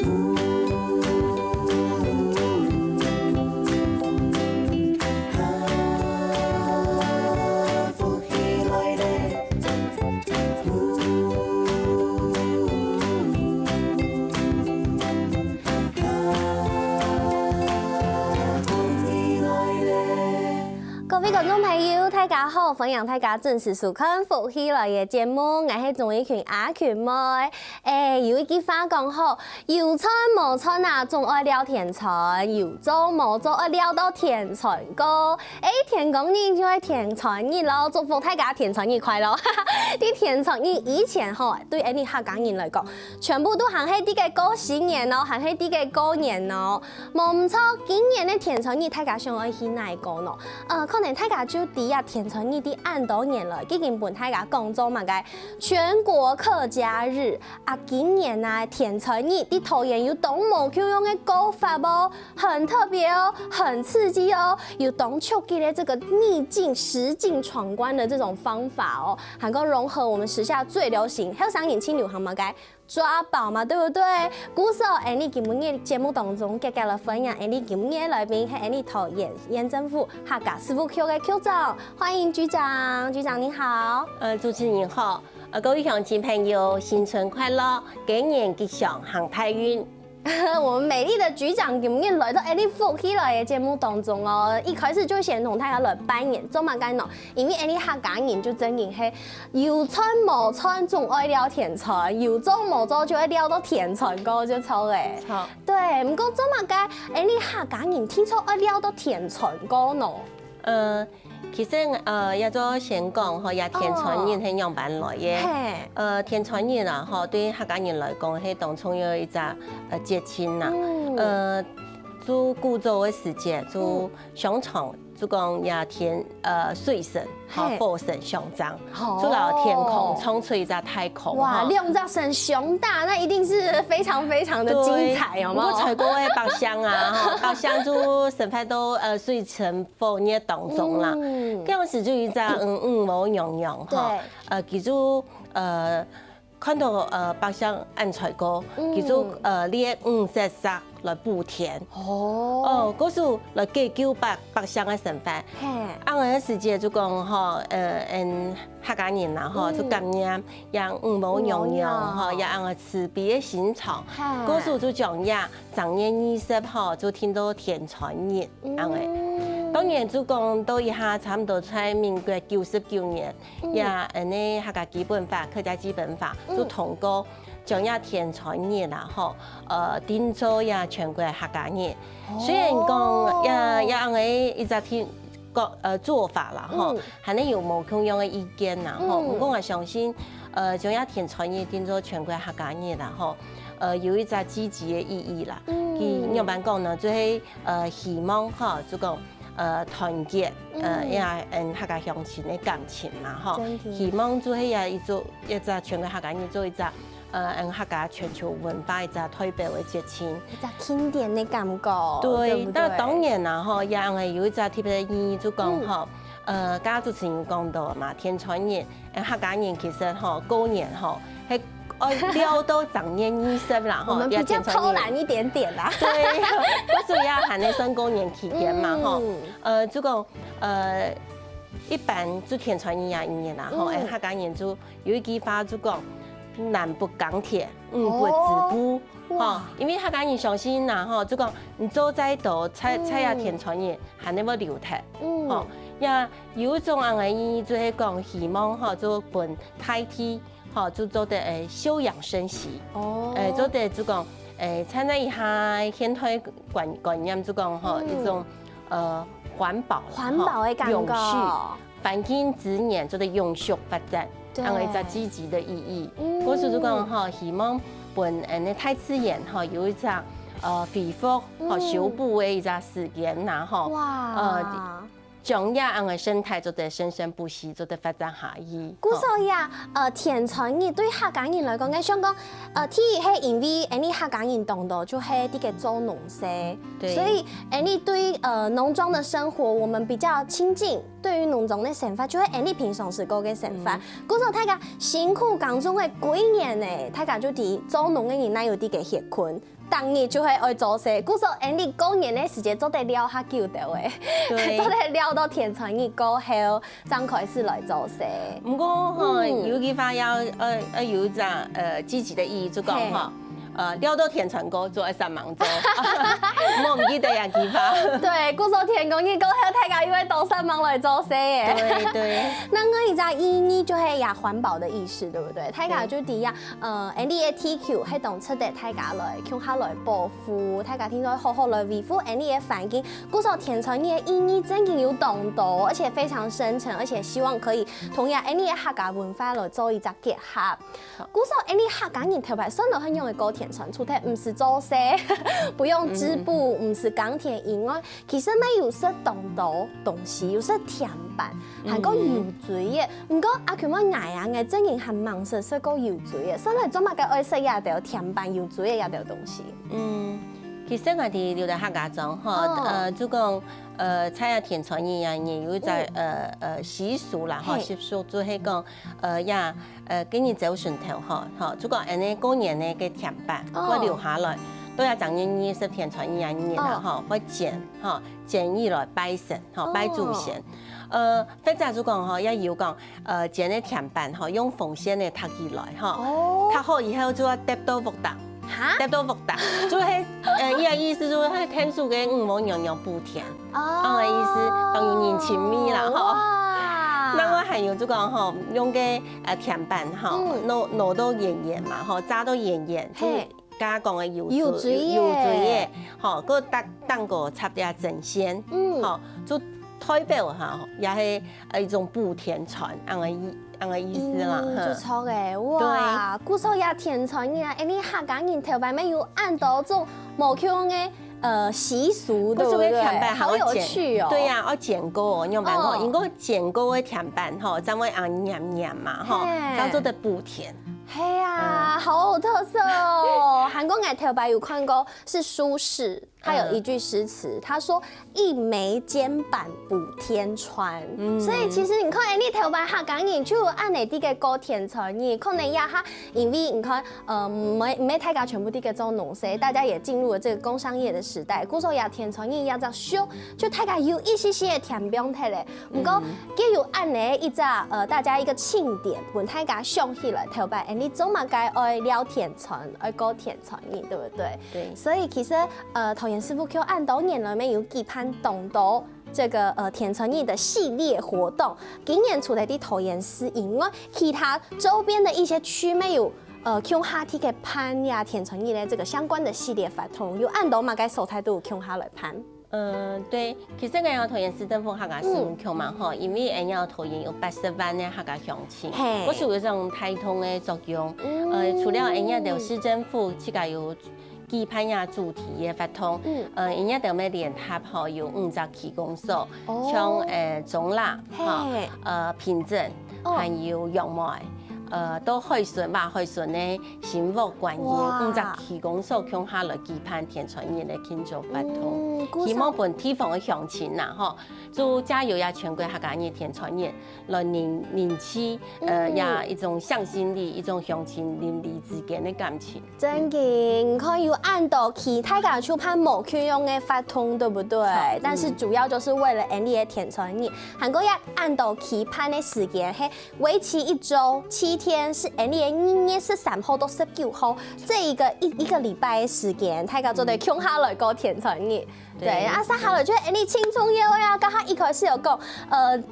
各位观众朋友，大家好，欢迎大家准时收看福喜来的节目，我是钟一群阿群妹。有一句话讲好，有春无春啊，总爱聊田春；有做无做，爱聊到田春高。田公日就系田春日咯，祝福大家田春日快乐。啲田春日以前吼，对啲客家人来讲，全部都行喺啲嘅過新年咯，行喺啲嘅過年咯。冇唔錯，今年嘅田春日大家想愛去哪個咯？可能大家就知啊，田春日啲按多年來，已經本大家講做乜嘅全國客家日啊！今年啊，田春日啲桃園有動無扣用嘅歌法哦，很特別哦，很刺激哦，有動出嘅咧這個逆境實境闖關的這種方法哦，還夠融合我們時下最流行，還有上年輕流行乜嘅抓寶嘛，對不對？故事你今日節目當中繼續來分享，你今日來賓係你桃園縣政府客家事務局嘅局長，歡迎局長，局長你好。主持人好，各位鄉親朋友，新春快樂，今年吉祥行大運。我們美麗的局長今日來到你福喜來嘅節目當中哦，一開始就先同大家來拜年，做乜解呢？因為你客家人就真係係有春無春，總愛聊田春；有做無做，就會聊到田春歌就錯嘅。錯。對，唔過做乜解？你客家人聽說愛聊到田春歌呢？其實要做先講嗬，也田春日係樣辦來嘅。田春日啊，嗬對客家人來講係當中有一個節慶啦。做古早嘅時節，做相傳，就講也田水神、火神相爭，做到天空衝出一個太空。哇，兩隻神雄大，那一定是非常非常的精彩，有冇？不過除過嘅白香啊，白香就神派到水城火熱當中啦。嗰陣時就一隻冇洋洋嚇，叫做看到白香按出過，叫做列色色來補田。嗰時候來解救白香嘅神法。按個時節就講嗬，客家人啦嗬，就咁樣讓冇洋洋嗬，也按個慈悲嘅心腸。嗰時候就講呀，正月20號就聽到田春日，按個。當然就講到一下差唔多在民國99年，也呢客家基本法、客家基本法就通過將呀田春日啦嗬，定做呀全國客家日。雖然講也按個一隻天做法啦嗬，係呢有冇同樣嘅意見啦嗬。不過我相信將呀田春日定做全國客家日啦嗬，有一隻積極嘅意義啦。佢樣辦講呢，就係希望嗬，就講。團結，也客家鄉親的感情啦，嗬。希望做係一個全國客家人做一個客家全球文化一個代表嘅節慶，一個經典的感覺。對，但當然啦，嗬，也係有一個特別嘅意義，就講嗬，家主持人講到嘛，田春日，客家人其實嗬過年嗬係。聊到正月20啦，我們比較偷懶一點點啦。對，嗰時也係呢算過年期間嘛，嗬。就講一般就田春日也一年啦，嗬。客家人就有一句話就講南不鋼鐵，不織布，嗬。因為客家人相信啦，嗬，就講你做再多，猜下田春日係那麼流體，嗬。也有一種人嘅意義就係講希望嗬，就本代替。就做得休養生息，做得就講參加一下現代觀念，就講一種環保嘅感覺，永續環境資源做得永續發展，係一個積極的意義。嗰時就講希望本大自然有一個恢復修補嘅一個時間啦，將呀，俺個生態做得生生不息，做得發展下去。故所以啊，田春日對客家人來講，我想講，第一係因為你客家人當到就係啲嘅做農事，所以你對農莊的生活我們比較親近。对于农种的生活，就会你平常时过嘅生活。故说大家辛苦工作的几年呢，大家就伫做农嘅人哪有啲嘅血困。当然就会爱做事，故说你过年的时间做得了较久的诶，做得了到田产日过后，才开始来做事。不过吼，有句话要有一张积极的意义，就讲吼。撩到田船哥做3忙做，我唔记得呀，几发。对，故说田工日过后，大家又会到3忙来做事耶。对对。那我一只意义就系呀环保的意识，对不对？大家就第一，NDATQ 系动出的，大家来向下来保护，大家听说好好来维护 ND 的环境。故说田船日的意义真嘅有动多，而且非常深沉，而且希望可以同样 ND 的客家文化来做一只结合。故说 ND 客家人头牌算到很用的高田。传出来，唔是做事，不用织布，唔是钢铁以外，其实咪有些东西，有些甜板，还个油水嘅。唔过阿佢乜挨啊，嘅真人係忙食個油水嘅，所以做乜嘅愛食也條甜板、油水嘅也條東西。其實我哋留在客家莊吼，就講菜啊田傳人啊，也有一個習俗啦，吼習俗就係講今年走順頭吼，就講安尼過年呢嘅甜板，我留下來，都要整年是田傳人啊年啦，吼，我剪意來拜神，吼拜祖先。或者就講吼，要有講剪嘅甜板，吼用縫線嚟搭起來，吼，搭好以後就要搭到福達。搭到福達，就係伊個意思就係天數嘅五毛娘娘補甜，嘅意思當然人情味啦，吼。那我還有就講吼，用嘅甜板吼，攞到圓嘛，吼炸到圓，就加講嘅油水嘅，吼，個蛋糕插啲真鮮，吼，就代表嚇，也係一種補甜傳咁嘅意思啦，就錯嘅，哇！古時候也田傳人啊，你客家人頭擺咩有按到種無腔嘅習俗，對不對？好有趣哦！對呀，我剪糕，你有辦過？應該剪糕嘅甜板吼，才會黏黏嘛，吼，當做的補甜。嘿呀，好有特色哦！韓國嘅頭擺有看過，是蘇軾。他有一句詩詞，他說一枚肩板補天川，所以其實你看，你頭擺客家人就按你啲嘅高田傳人，可能也哈，因為你看，沒大家全部啲嘅做農事，大家也進入了這個工商業的時代，故所也田傳人也在修，就大家有一些些甜餅睇咧，不過佢有按你一隻大家一個慶典，本大家想起來頭擺，你總嘛該愛聊田傳，愛高田傳人，對不對？對，所以其實陶研師傅 Q 按多年來面有舉辦動到這個田傳人的系列活動，今年除了啲陶研師以外，其他周邊的一些區沒有向下啲嘅攀呀田傳人的這個相關的系列活動，有按到嘛該所在都有向下來攀。對，其實我要陶研市政府客家事務局嘛，吼，因為我要陶研有80萬嘅客家鄉親，我屬於一種帶動嘅作用。除了我要到市政府自家有舉辦呀主題嘅活動，人家就咩聯合吼有5隻區公所，像中立、平鎮，還有陽梅。都海順嘛，海順呢，新福觀音5隻區公所向下來舉辦田傳人嘅慶祝活動，希望本地方嘅鄉親呐，吼，就加油呀全國客家人田傳人，來凝起呀一種向心力，一種鄉親鄰里之間嘅感情。真嘅，可以按到其他家去辦冇區用嘅活動，對不對？但是主要就是為了你嘅田傳人，韓國也按到期盼嘅時間係為期1週7天，是2月13號到19號，這一個禮拜嘅時間，大家做對向下來過田傳人。對，啊，接下來就你青蔥葉呀，剛剛一開始有講，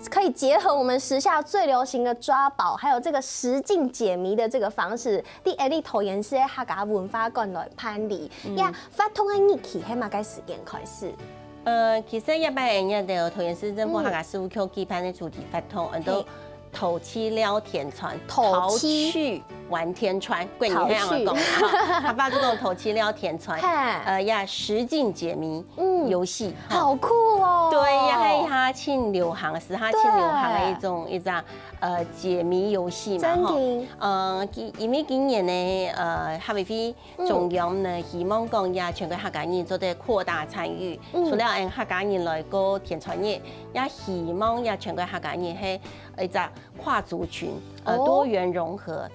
可以結合我們時下最流行的抓寶，還有這個實境解謎的這個方式，啲你陶研師客家文化館來攀理，呀，發通嘅日期係乜嘅時間開始？其實一般人家就陶研市政府客家事務局舉辦的主題活動，都头七撩田川，头七去玩天川，贵你这样的讲哈，他把这种头七撩田川，呀实境解谜游戏，好酷哦。对，也是哈庆流行，是哈庆流行的一种解谜游戏嘛哈。因为今年呢，哈维菲中央呢希望讲呀全国客家人做得扩大参与，除了按客家人来过田川日，也希望呀全国客家人係一个跨族群多元融合，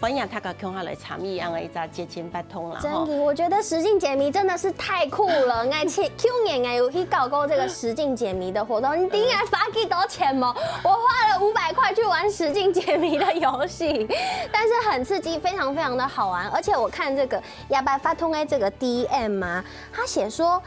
欢迎大家共下来参与，让一个接近八通了。真的，我觉得实境解谜真的是太酷了。去年有去搞过这个实境解谜的活动，你顶下发几多钱吗？我花了500块去玩实境解谜的游戏，但是很刺激，非常非常的好玩。而且我看这个亚白发通的这个 DM 啊，他写说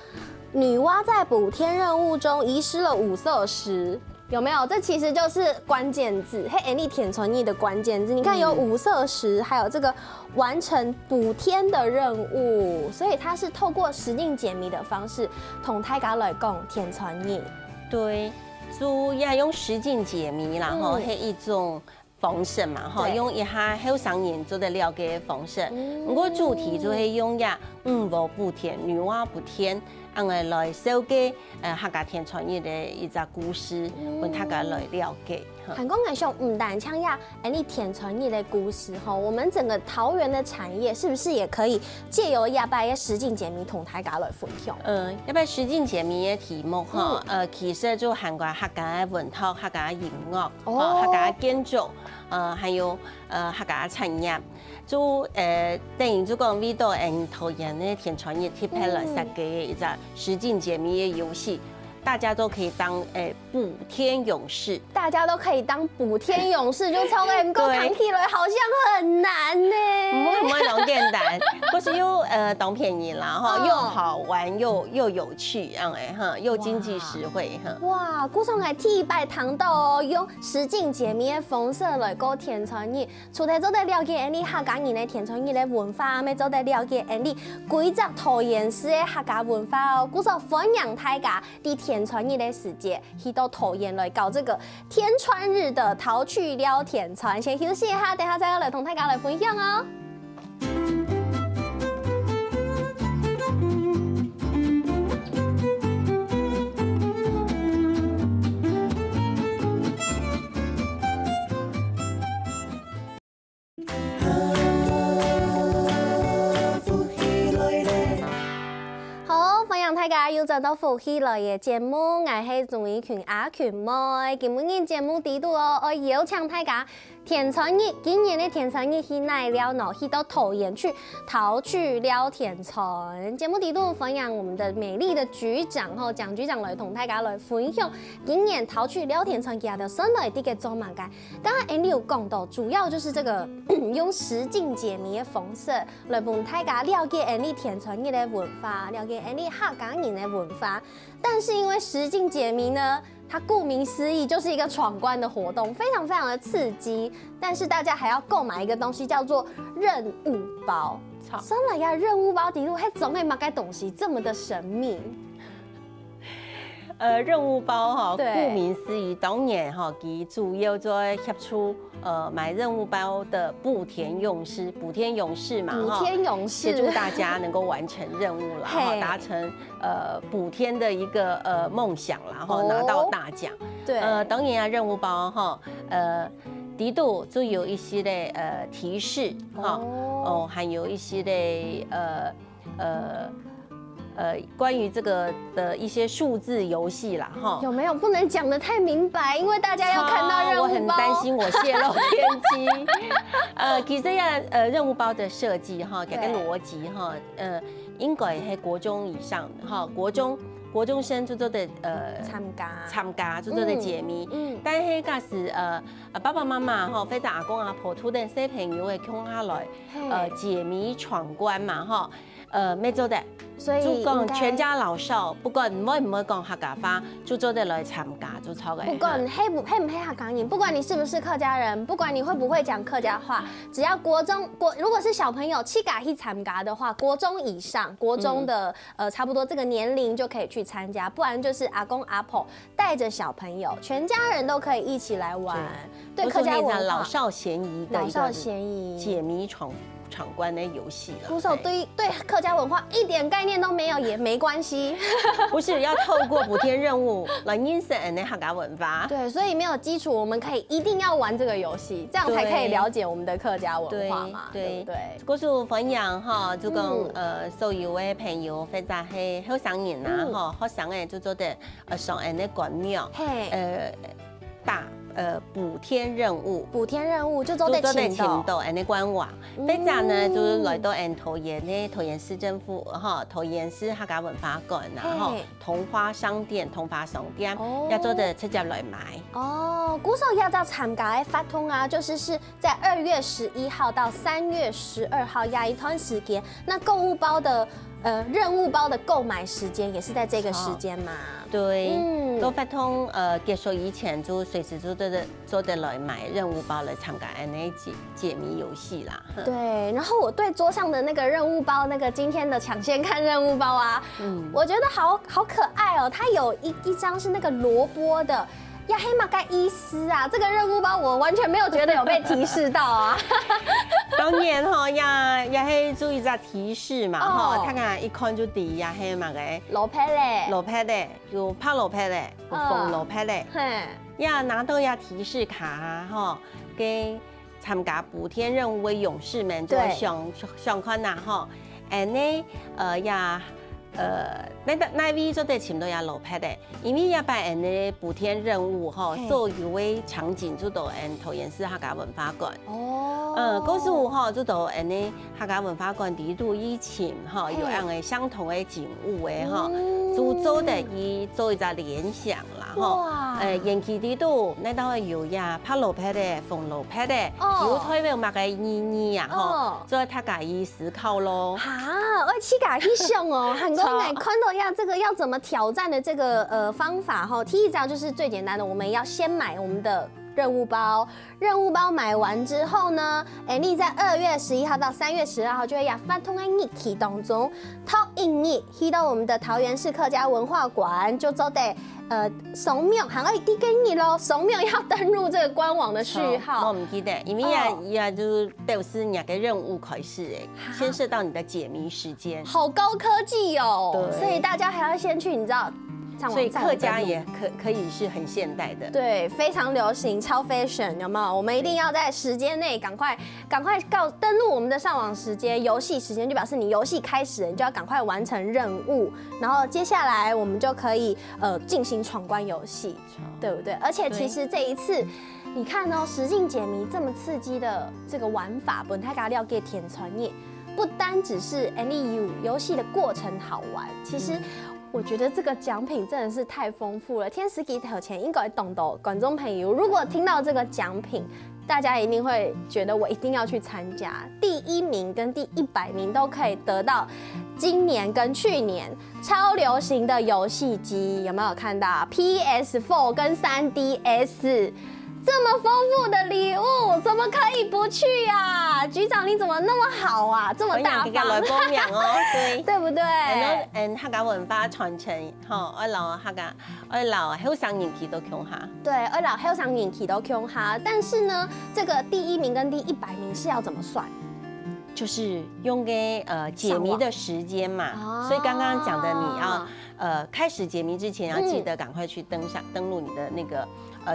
女娲在补天任务中遗失了5色石。有没有？这其实就是关键字，黑力田传艺的关键字。你看有5色石，还有这个完成补天的任务，所以它是透过实境解谜的方式，同大家来讲田传艺。对，主要用实境解谜，然后是一种方式嘛，哈，用一下后生人做得了解的方式。我主题就係用呀五补天，女娲补天。来收集客家田传艺的一个故事，让大家来了解。韩国艺术唔但唱呀，你田传艺的故事哈，我们整个桃园的产业是不是也可以借由亚白的实境解谜同大家来分享？亚白实境解谜的题目哈，其实就涵盖客家的文化、客家音乐、客家建筑，还有客家产业。就等于就讲为到桃园的田传艺贴配了设计的一个实境解谜的游戏，大家都可以当补天勇士，大家都可以当补天勇士，就从够扛起来好像很难呢。不会那么简单，不是又当便宜啦哈，又好玩又有趣，这样哈，又经济实惠哈。哇，古上来替拜堂道用实境解谜的方式来搞田传艺，除了做得了解你客家人的田传艺的文化，要做得了解你规则桃园市的客家文化哦。古上欢迎大家伫田传艺的世界，去到桃园来搞这个天川日的淘去了田川。先休息一下，等下再来同大家来分享哦。大家又找到福喜來嘅節目，我係鍾意群阿群妹。今日節目底度哦，我邀請大家田傳日，今年的田傳日去哪了呢？去到桃園去淘去了田傳。節目底度分享我們的美麗的局長吼，蔣局長來同大家來分享今年淘去了田傳佢哋新來啲嘅做物嘅。剛剛 Andy 有講到，主要就是這個用實境解謎的方式來幫大家了解 Andy 田傳日的文化，了解 Andy 客家人的文化。但是因為實境解謎呢，它顧名思義就是一個闖關的活動，非常非常的刺激。但是大家還要購買一個東西叫做任務包。算了呀，任務包底路還總會買個東西這麼的神秘。任務包哈，顧名思義，當然哈，佢主要在協助買任務包的補天勇士嘛，補天勇士協助大家能夠完成任務啦，哈，達成補天的一個夢想啦，然後拿到大獎。對，當然啊，任務包哈，底度就有一些的提示哈，還有一些的關於這個的一些數字遊戲啦，哈，有沒有不能講得太明白？因為大家要看到任務包，我很擔心我泄露天機。其實呀，任務包的設計哈，這個邏輯哈，應該係國中以上哈，國中生做的參加做的解謎，但係嗰時爸爸媽媽哈，或者阿公阿婆，突然小朋友會共下來解謎闖關嘛哈。要做的。所以就讲全家老少，不管唔會講客家話，就做得來參加就超嘅。不管黑不黑客家人，不管你是不是客家人，不管你会不会讲客家话，只要如果是小朋友七嘎去参加的话，国中以上，国中的差不多这个年龄就可以去参加，不然就是阿公阿婆带着小朋友，全家人都可以一起来玩。对客家文化老少咸宜的一个解谜闯关的游戏了。鼓手对客家文化一点概念都没有也没关系，不是要透过补贴任务来认识的客家文化。对，所以没有基础，我们可以一定要玩这个游戏，这样才可以了解我们的客家文化嘛，对不对？故事分享哈，就讲所有的朋友或者係後生人啊，哈，學生嘅就做得上岸的觀念，大。補天任務就做得前度，安尼官網，或者呢就是來到桃園市政府桃園市客家文化館，然後同花商店要做得直接來買。哦，鼓手要到參加的發通啊，就是在2月11號到3月12號呀一段時間，那購物包的任務包的購買時間也是在這個時間嘛。對，都發通結束以前就隨時做得來買任務包來參加那解謎遊戲啦。對，然後我對桌上的那個任務包，那個今天的搶先看任務包啊，我覺得好可愛哦，它有一張是那個蘿蔔的。呀，黑馬蓋伊斯啊，這個任務包我完全沒有覺得有被提示到啊。當然哈，也係注意一個提示嘛，哈，睇下一看就知呀，黑馬嘅蘿蔔咧，有拍蘿蔔咧，有縫蘿蔔咧，呀拿到呀提示卡哈，給參加補天任務的勇士們就上看呐哈，呢呀。那位做得前度也落拍的，因為一擺呢補天任務哈，所有的場景就到桃園市客家文化館。嗰時候哈，就到呢客家文化館地度以前哈，有樣嘅相同的景物嘅哈，就做得做一個聯想啦哈。延期地度那度有呀拍落拍的、縫落拍的，有推咩乜嘅意義呀哈，所以他家己思考咯。我去家去想哦，很多人看到呀，这个要怎么挑戰的这个方法哈，第一招就是最簡單的，我們要先買我們的任務包。任務包買完之後呢，你在2月11號到3月12號就會發通喺日期當中，頭一日去到我們的桃園市客家文化館，就做得掃描，還有第幾日咯，掃描要登入這個官網的序號。我唔記得，因為也就表示你嘅任務開始牽涉到你的解謎時間，好高科技哦，所以大家還要先去，你知道。所以客家也可以是很現代的，對，非常流行，超 fashion，有沒有？我們一定要在時間內趕快登錄我們的上網時間，遊戲時間就表示你遊戲開始了，你就要趕快完成任務，然後接下來我們就可以進行闖關遊戲，對不對？而且其實這一次，你看哦，實境解謎這麼刺激的這個玩法，本太咖料給填傳頁，不單只是 NEU 遊戲的過程好玩，其實。我覺得這個獎品真的是太豐富了。天時機頭前應該懂的觀眾朋友，如果聽到這個獎品，大家一定會覺得我一定要去參加。第1名跟第100名都可以得到今年跟去年超流行的遊戲機，有沒有看到 PS4 跟3DS？這麼豐富的禮物，怎麼可以不去啊？局長你怎麼那麼好啊？這麼大方，對，對不對？客家文化傳承，我留後生人氣都強下。對，我留後生人氣都強下。但是呢，這個第1名跟第100名是要怎麼算？就是用給解謎的時間嘛。所以剛剛講的你要開始解謎之前要記得趕快去登錄你的那個。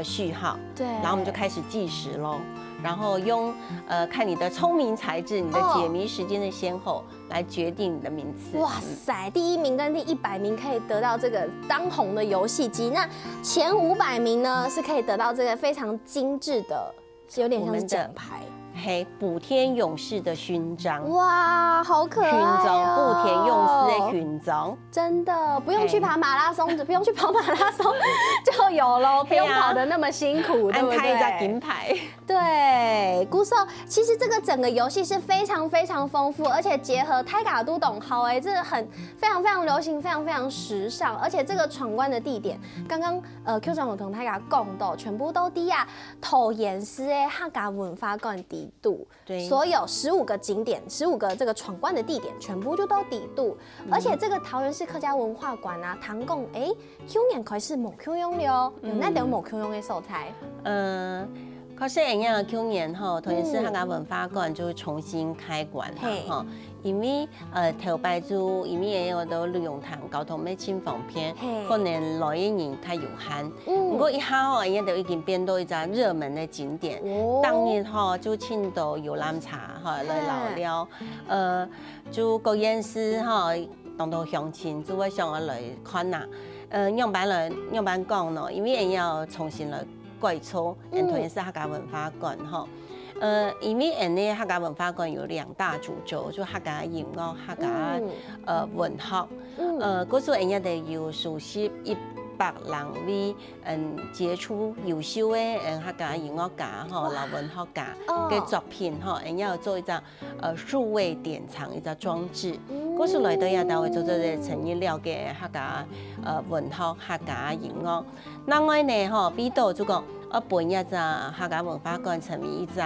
序號，對，然後我們就開始計時嘍，然後用看你的聰明才智、你的解謎時間的先後來決定你的名次。哇塞，第1名跟第100名可以得到這個當紅的遊戲機，那前500名呢是可以得到這個非常精緻的，有點像是獎牌。嘿，補天勇士的勳章，哇，好可愛哦！勳章，補天勇士的勳章，真的不用去跑馬拉松，不用去跑馬拉松就有咯，不用跑得那麼辛苦，對不對？安排一張金牌。对，鼓手其实这个整个游戏是非常非常丰富，而且结合泰嘎都懂好这个非常非常流行，非常非常时尚，而且这个闯关的地点，刚刚Q 长有同泰嘎讲到，全部都低啊桃园市的客家文化馆底度，对，所有15个景点，15个这个闯关的地点，全部就都底度，而且这个桃园市客家文化馆啊，唐贡去年开始冇启用了，有那点冇启用的素材。可是人家去年桃园市客家文化馆就重新开馆了因为头摆就因为也有都旅游团交通没真方便，可能来的人较有限。不过一下人家就已经变到一个热门的景点。当日就请到游览车来聊了，就各县市当到乡亲就会想要来看呐。样板讲咯，因为人要重新来改造，桃园市客家文化馆因为客家文化馆有2大主轴，就客家音乐、客家文学。嗰时人家得有熟悉100人为杰出优秀的客家音乐家老文学家嘅作品人家要做一张数位典藏一个装置。嗰时来到也单位做个陈意了解客家文学、客家音乐。另外呢比到就讲搬一只客家文化馆成为一只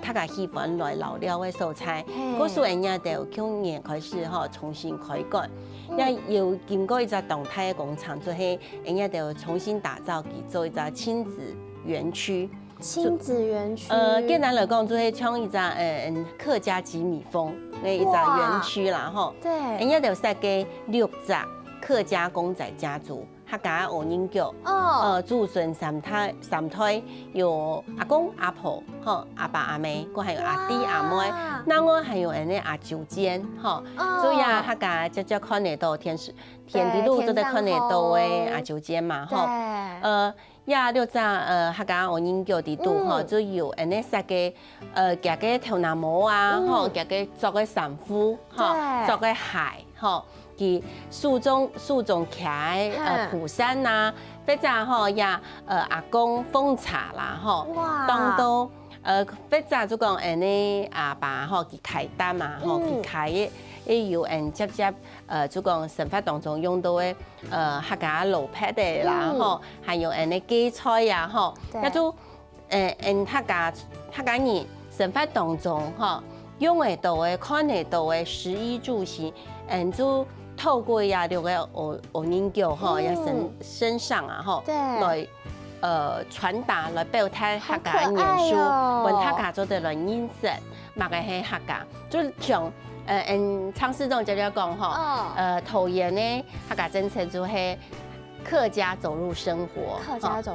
客家喜欢来留了的素材。嗰时人家就去年开始重新开馆。也有经过一个动态的工厂，做迄人家就重新打造，做一个亲子园区。亲子园区。简单来讲，就是像一个客家吉米风的一个园区啦对。人家就设计6只客家公仔家族。客家五人脚，祖孙3胎，有阿公阿婆，阿爸阿妹，还有阿弟阿妹，那我还有阿舅间，所以客家只看得到田地路都在看得到的阿舅间嘛，呀6只客家五人脚地度，就有设计夹个头拿毛啊，夹个做个衫裤，做个鞋，其树中徛蒲山呐，或者也阿公奉茶啦当到或者就讲阿爸去开单嘛去开的有接就讲生活当中用到的客家老派的啦还有芥菜呀那就客家人生活当中用得到的看得到的食衣住行就。透过6个五人脚也身上来传达来表达客家元素，问客家做的来认识，嘛个系客家，就像昌世忠就讲桃园呢客家政策就是客家走入生活，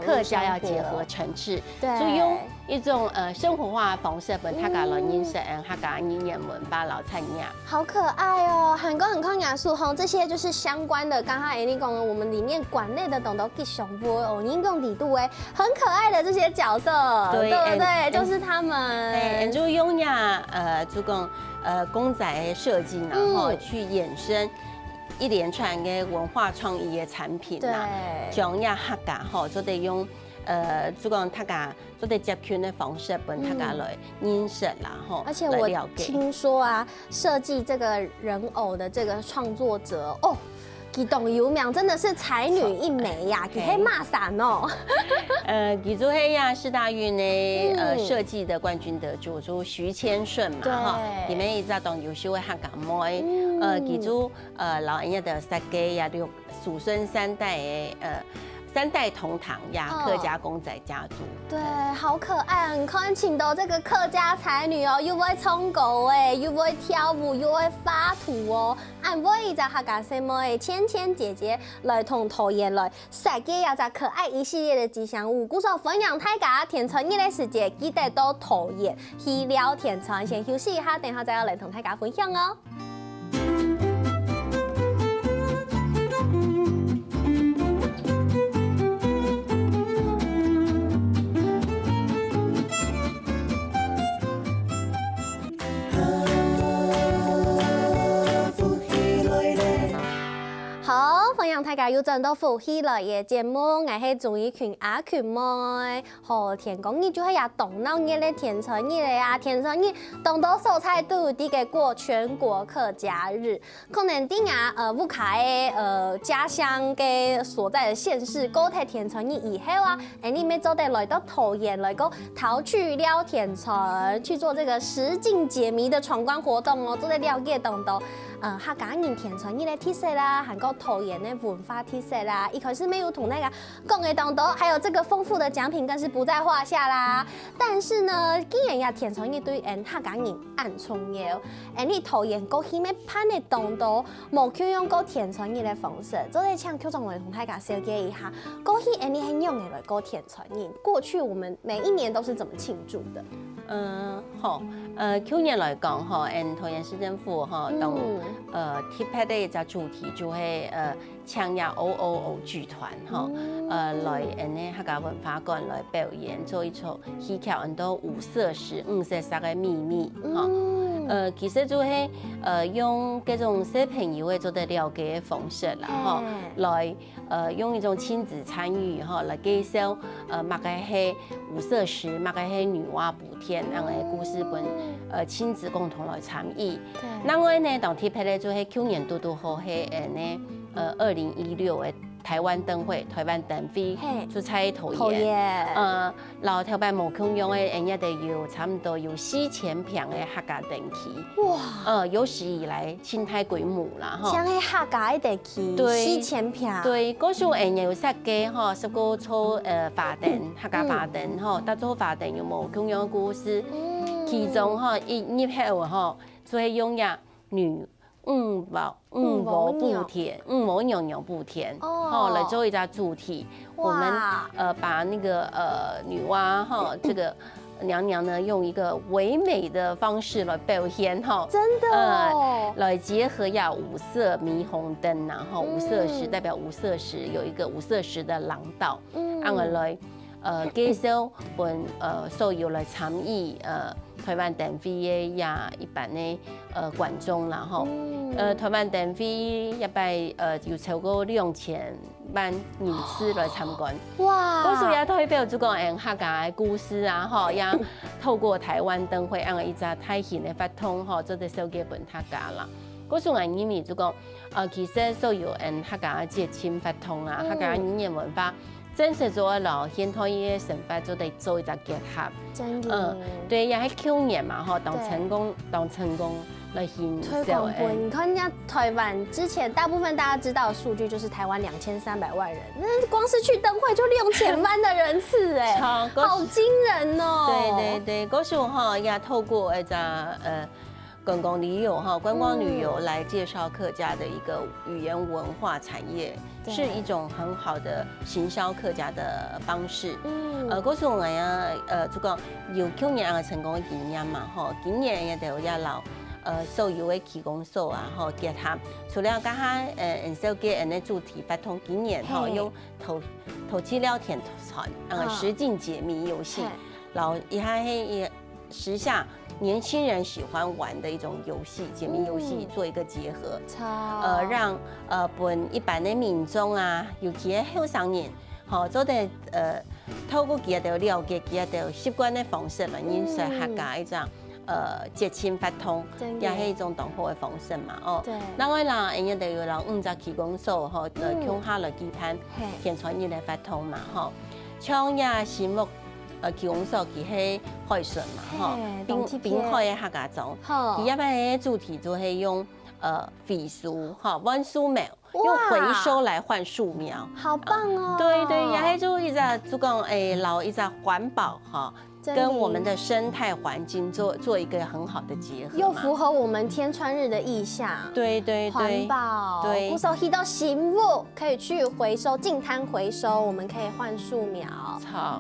客家要结合城市，就用一种生活化的方式，本客家来认识客家语言文化老产业。好可爱哦！韩国很抗雅素这些就是相关的。刚刚Annie讲了，我们里面馆内的懂得吉祥波应用底度很可爱的这些角色，对不对？就是他们。就用就讲公仔设计，然后去衍生。一连串的文化创意的产品啦，将客家就得用就讲客家就得接圈的方式，本客家来认识啦而且我听说设计这个人偶的这个创作者其董有苗真的是才女一枚呀，给黑骂伞哦。其中黑呀4大运的设计的冠军得主就徐千顺嘛里面一直当优秀的客家妹，其中老人家的设计也有祖孙3代的3代同堂呀，客家公仔家族。对，好可爱，很看请到这个客家才女又会冲狗又会跳舞，又会发图俺会一只客家什么芊芊姐姐来同桃园来设计一只可爱一系列的吉祥物。鼓手分享大家天春日的时节，记得到桃园去聊天春，先休息一下，等下再来同大家分享哦。家又真到福喜了嘅節目，我係綜藝群阿群妹，和田公益就係也動腦熱咧田春日咧啊，田春日當到蔬菜都啲嘅過全國客家日，可能啲烏卡嘅家鄉嘅所在嘅縣市過睇田春日以後啊，你咪做得來到桃園來個桃去了田春去做這個實境解謎的闖關活動哦，做得了解當到。客家人田春日的特色啦，韓國桃園的文化特色啦，一開始沒有同那個講的當到，還有這個豐富的獎品更是不在話下啦。但是呢，既然呀田春日對客家人暗重要，你桃園過去咩盼的當到，冇去用過田春日的方式，所以請邱總來同大家小解一下，過去你係用嘅來過田春日，過去我們每一年都是怎麼慶祝的？好，去年來講，桃園市政府當特別的一個主題就係搶呀OOO劇團來客家文化館來表演，做一出戲劇很多五色石50個秘密其實就係用這種小朋友嘅做得了解嘅方式啦，來用一種親子參與來介紹乜個係五色石，乜個係女媧補天咁嘅故事本親子共同來參與。另外呢，當特別咧就係去年都好係2016嘅台灣燈會，台灣燈會出差桃園，然後台灣冇空用嘅，人家哋有差唔多有4000坪嘅客家燈旗，哇！有史以來清太規模啦，像係客家嘅燈旗，4000坪。對，嗰時人家有設計10個粗花燈，客家花燈，搭做花燈有冇空用故事，其中一入後就係用呀女五毛補天，五毛娘娘補天，來做一個主題。我們把那個女媧這個娘娘呢，用一個唯美的方式來表現真的來結合呀五色霓虹燈，然後五色石代表五色石，有一個五色石的廊道，來介紹本所有來參與台灣燈會嘅呀一般的觀眾啦，台灣燈會一般有超過2000萬人次來參觀。哇！嗰時也代表就講客家嘅故事啊，也透過台灣燈會一個大型嘅活動，做得小基本客家啦。嗰時我認為就講其實所有客家嘅節慶活動啊，客家語言文化。真實做老現代嘅生活就得做一個結合，真的，對，也係去年嘛，當成功來顯推廣本。你看，人家台灣之前大部分大家知道的數據就是台灣2300萬人，那光是去燈會就6000萬的人次，好驚人哦！對，嗰時候也透過觀光旅遊觀光旅遊來介紹客家的一個語言文化產業，是一種很好的行銷客家的方式。嗰時候我呀，就講有去年嘅成功嘅經驗嘛，今年也都有老所有嘅技工所啊，結合除了家下小嘅嘅主題活動，今年用頭去了田春實境解謎遊戲，然後一下係時下年輕人喜歡玩的一種遊戲，解謎遊戲做一個結合，讓本一般的民眾啊，尤其係後生人，做得透過佢哋了解佢哋習慣的方式來認識客家一種節慶活動，也係一種同好的方式嘛。另外啦，人家哋有啦5個技工所，共下來舉辦田春日的活動嘛，像呀項目。技工所佢係海順嘛，濱海嘅客家莊，佢一般嘅主題就係用廢樹換樹苗，用回收來換樹苗，好棒哦！對，也係就一個就講老一個環保跟我們的生態環境做一個很好的結合，又符合我們天春日的意象。對，環保。對，古時候提到醒物可以去回收，淨灘回收，我們可以換樹苗，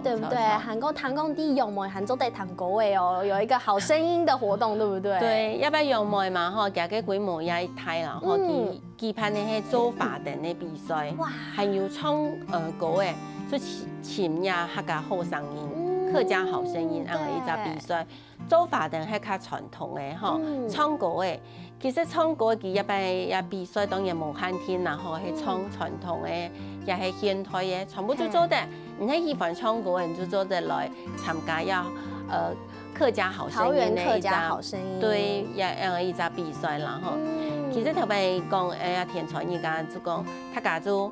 對不對？韓國彈工啲用梅，韓州得彈果味哦，有一個好聲音的活動，對不對？對，要不要用梅嘛？加個規模也大啦，舉辦的係做花燈的比賽，還有唱歌嘅，就請呀客家好聲音。客家好聲音一個比賽，做法等係較傳統嘅吼，唱歌嘅。其實唱歌佢一般也比賽當然無限天啦，吼係唱傳統嘅，也係現代嘅，全部都做得。你係喜歡唱歌嘅，你就做得來參加客家好聲音嘅對一隻比賽啦，吼。其實頭先講田傳而家就講，他家就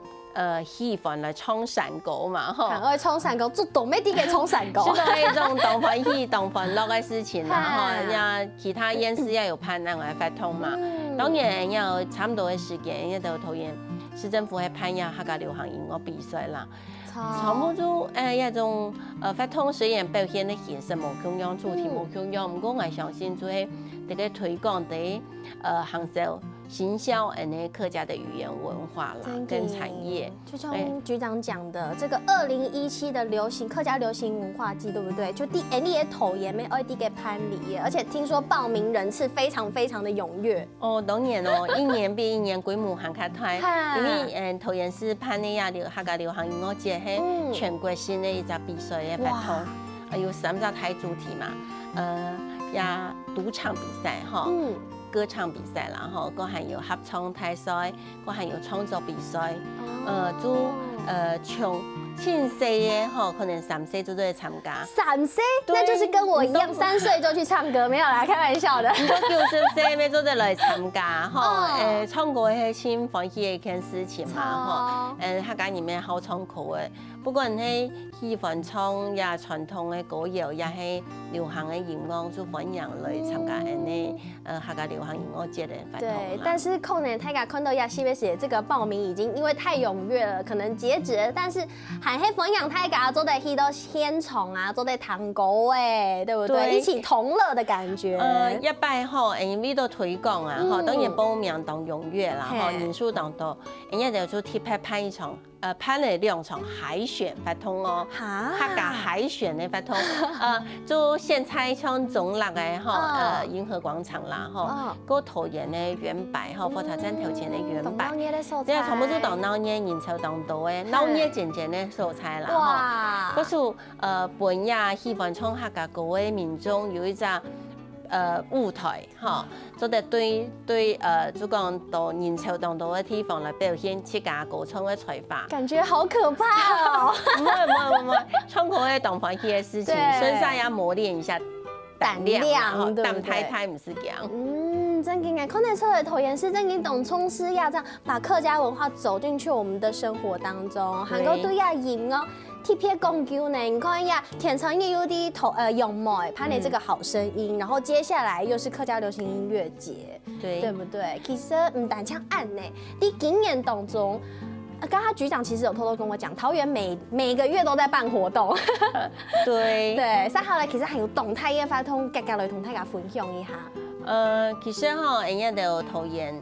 喜歡來唱山歌嘛，吼。愛唱山歌，做懂咩啲嘅唱山歌。是係一種當歡喜、當歡樂嘅事情啦，吼。呀，其他演示也有辦那個發通嘛。當然要差唔多嘅時間，也都討厭市政府係辦呀客家流行音樂比賽啦。全部都一種發通雖然表現的形式無共樣，主題無共樣，不過我相信就係這個推廣的行銷、行銷客家的語言文化啦，跟產業。就像局長講的，這個2017的客家流行文化季，對不對？就你也投研咩？啲嘅攀理，而且聽說報名人次非常非常的踴躍。哦，當然哦，一年比一年規模還較大，因為投研是攀理客家流行音樂節係全國性的一隻比賽嘅發通，有3隻大主題嘛，也獨唱比賽哈。歌唱比賽啦，吼，嗰還有合唱大賽，嗰還有創作比賽，就從青歲嘅吼，可能3歲就都會參加。3歲？那就是跟我一樣，3歲就去唱歌，沒有啦，開玩笑的。唔到90歲咩都得來參加，吼，唱歌係先歡喜嘅一件事情嘛，吼，客家人咩好唱歌嘅，不過人係喜歡唱也傳統嘅歌謠，也係流行嘅音樂，就歡迎來參加客家流行音樂節嘅活動。對，但是可能大家看到CBS這個報名已經因為太踴躍了，可能截止了，但是還係歡迎大家做得去到現場啊，做得彈歌哎，對不對？一起同樂的感覺。一般吼，因為都推廣啊，吼，當然報名當踴躍啦，吼，人數當多，人家就去拍一場。辦了2場海選發通哦，客家海選的發通，就現在像中立嘅吼，銀河廣場啦吼，嗰桃園的遠百吼，火車站頭前的遠百，即係全部都當鬧熱人潮當多嘅，鬧熱漸漸的素材啦吼，嗰時本也喜歡唱客家歌嘅民眾有一隻舞台哈，做得對，就講到人潮當多嘅地方來表現客家歌唱嘅才華，感覺好可怕哦！唔會，唱歌係當歡喜嘅事情，所以也磨練一下膽量，膽太唔是講。真嘅，看得出來投研是真嘅懂衝師呀，這樣把客家文化走進去我們的生活當中，韓國對呀音樂。特別講究呢，你看呀，田傳也有啲用媒拍你這個好聲音，然後接下來又是客家流行音樂節，對不對？其實唔單槍案呢，你今年當中，剛剛局長其實有偷偷跟我講，桃園每個月都在辦活動，對，所以後來其實還有動態嘅發通，格格來同大家分享一下。其實哈，人家都投研，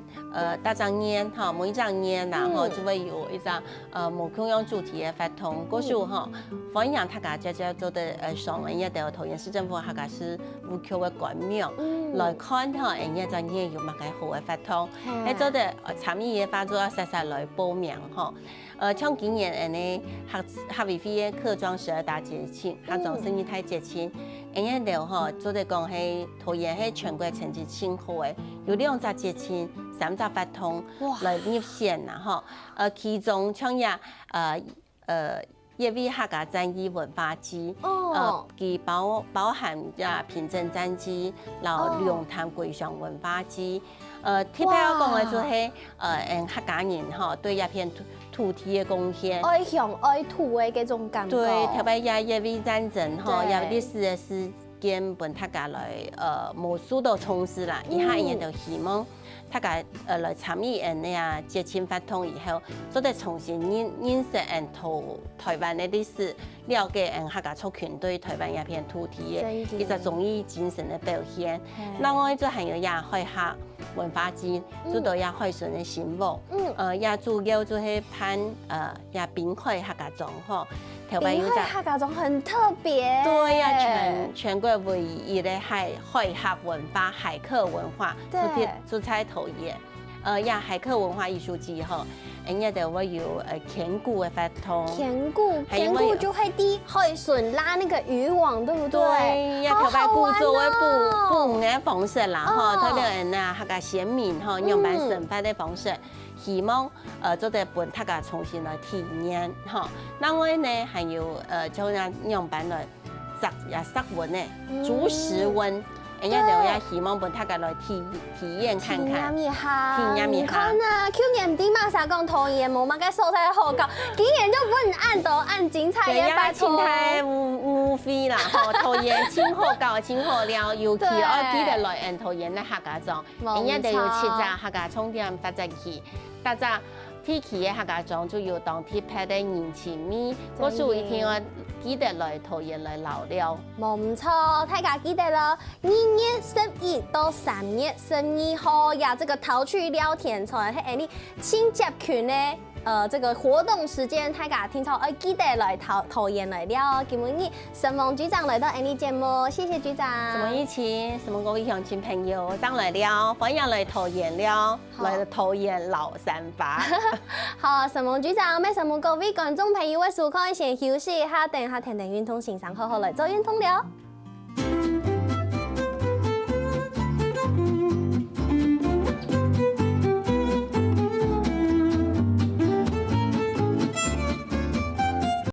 大張年哈，每一張年然後就會有一張無共樣主題嘅發通。嗰時候哈，歡迎大家做得上，人家都投研市政府客家是無橋嘅冠名來看哈，人家張年有乜嘅好嘅發通，喺做得參與嘅發作實來報名哈。像今年客委會嘅客莊12大節慶，客莊生意太節慶，人家就哈做得講係投研係全國成績稱好嘅，有2隻節慶，3隻發通來入選啦哈。其中像一位客家戰役文化祭，佢包含平鎮戰祭，然後龍潭桂上文化祭。特別要講嘅就係客家人哈對一片土地嘅貢獻，愛鄉愛土嘅嗰種感覺。對，特別一位戰爭哈，有歷史嘅事件，本客家來無數度從事啦，以下人就希望大家來參與節慶發通以後，做得重新認識台灣嘅歷史，了解客家族群對台灣一片土地嘅一個忠義精神嘅表現。另外就還有海客文化節，做到海巡嘅新聞，也主要就係辦濱海客家莊吼。濱海客家莊很特別，對呀，全國唯一的海客文化、海客文化，就在投研。呀海客文化艺术季吼，人家就会有钳鼓的发通。钳鼓就会会顺拉那个渔网，对不对？对，呀，头发鼓作为不的方式啦，吼，特别人呐，客家先民吼，用办生发的方式，希望做得本客家重新来体验，吼。另外呢，还有就用办来食文的煮食文。人家就也希望本大家来体验看看。体验一下。看啊，去年底嘛，啥讲讨厌无嘛个素材好搞，今年就不按都按精彩也拜托。青菜无非啦，吼，讨厌真好搞，真好料，尤其要记得来按讨厌的客家庄，人家就有七只客家充电发展器，大家。天气的客家庄就有当天拍的人情味，我所以一定要记得来讨厌来聊聊。冇错，大家记得咯，2月11到3月12號呀，这个桃趣聊天菜係你親接群呢。这个活动时间，大家听从记得来讨厌来聊。今日沈梦局长来到 Any 节目，谢谢局长。什么疫情？什么各位乡亲朋友，上来聊，欢迎来讨厌聊，来讨厌老三八。好，沈梦局长，咩沈梦各位观众朋友，我苏康先休息一下，等下田运动欣赏好好来做运动了。